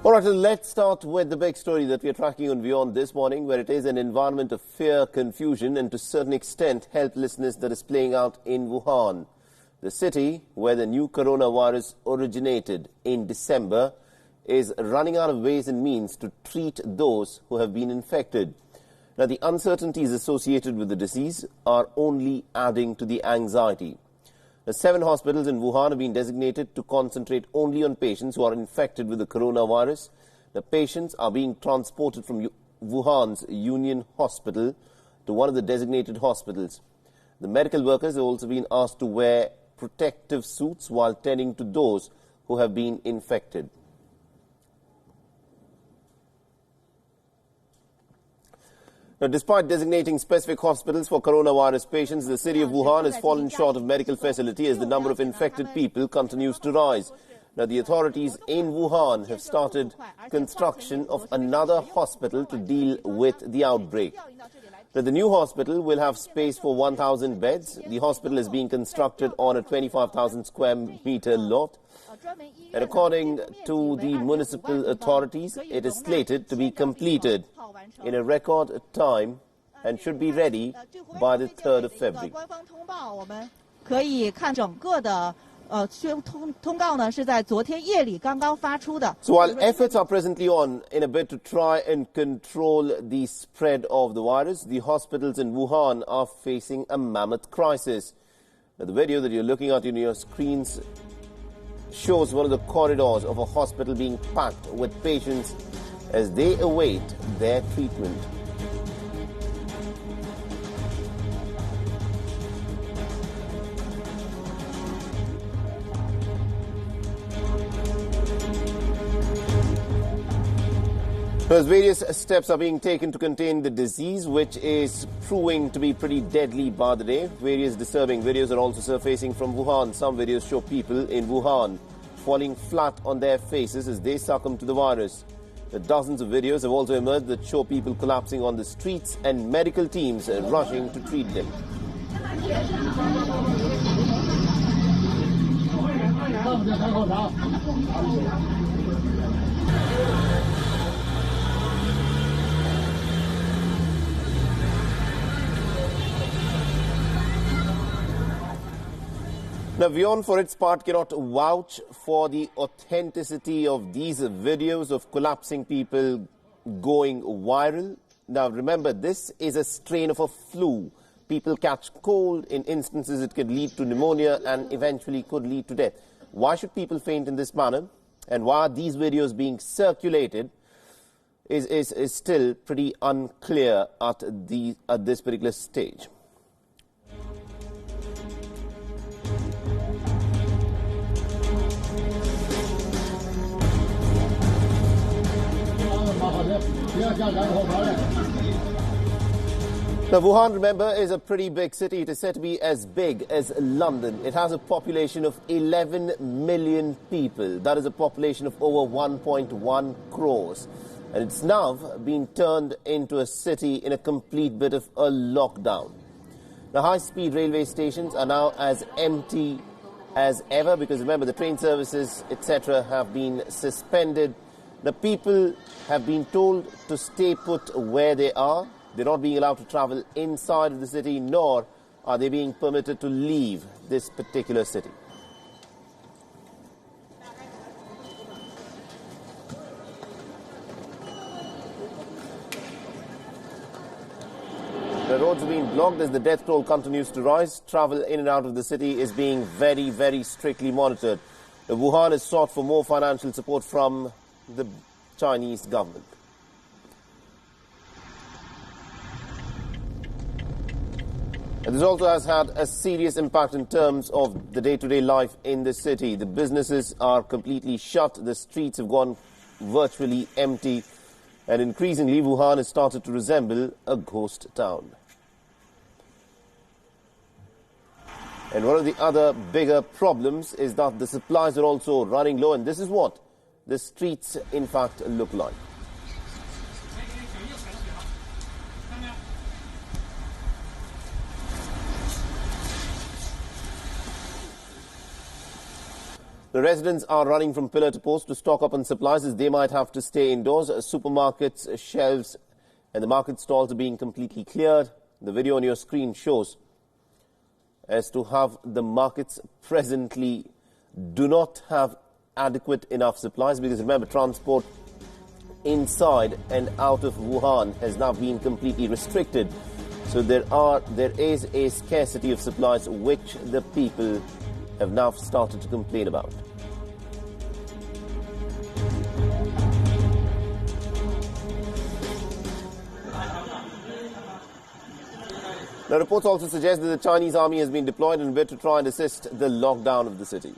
All right, so let's start with the big story that we are tracking on WION this morning, where it is an environment of fear, confusion, and to a certain extent helplessness that is playing out in Wuhan, the city where the new coronavirus originated in December is running out of ways and means to treat those who have been infected. Now, the uncertainties associated with the disease are only adding to the anxiety. The 7 hospitals in Wuhan have been designated to concentrate only on patients who are infected with the coronavirus. The patients are being transported from Wuhan's Union Hospital to one of the designated hospitals. The medical workers have also been asked to wear protective suits while tending to those who have been infected. Now, despite designating specific hospitals for coronavirus patients, the city of Wuhan has fallen short of medical facility as the number of infected people continues to rise. Now, the authorities in Wuhan have started construction of another hospital to deal with the outbreak. Now, the new hospital will have space for 1,000 beds. The hospital is being constructed on a 25,000 square meter lot. And according to the municipal authorities, it is slated to be completed in a record time and should be ready by the 3rd of February. So while efforts are presently on in a bid to try and control the spread of the virus, the hospitals in Wuhan are facing a mammoth crisis. Now, the video that you're looking at on your screens shows one of the corridors of a hospital being packed with patients as they await their treatment. As various steps are being taken to contain the disease, which is proving to be pretty deadly by the day. Various disturbing videos are also surfacing from Wuhan. Some videos show people in Wuhan falling flat on their faces as they succumb to the virus. The dozens of videos have also emerged that show people collapsing on the streets and medical teams rushing to treat them. Now, WION, for its part, cannot vouch for the authenticity of these videos of collapsing people going viral. Now, remember, this is a strain of a flu. People catch cold. In instances, it could lead to pneumonia and eventually could lead to death. Why should people faint in this manner? And why are these videos being circulated is still pretty unclear at this particular stage. Now, Wuhan, remember, is a pretty big city. It is said to be as big as London. It has a population of 11 million people. That is a population of over 1.1 crores. And it's now been turned into a city in a complete bit of a lockdown. The high-speed railway stations are now as empty as ever because, remember, the train services, etc., have been suspended. The people have been told to stay put where they are. They're not being allowed to travel inside of the city, nor are they being permitted to leave this particular city. The roads are being blocked as the death toll continues to rise. Travel in and out of the city is being very, very strictly monitored. Wuhan has sought for more financial support from the Chinese government. And this also has had a serious impact in terms of the day-to-day life in the city. The businesses are completely shut. The streets have gone virtually empty. And increasingly, Wuhan has started to resemble a ghost town. And one of the other bigger problems is that the supplies are also running low. And this is what the streets, in fact, look like. The residents are running from pillar to post to stock up on supplies as they might have to stay indoors. Supermarkets, shelves and the market stalls are being completely cleared. The video on your screen shows as to how the markets presently do not have adequate enough supplies, because remember, transport inside and out of Wuhan has now been completely restricted. So there is a scarcity of supplies which the people have now started to complain about. Now, reports also suggest that the Chinese army has been deployed in a bid to try and assist the lockdown of the city.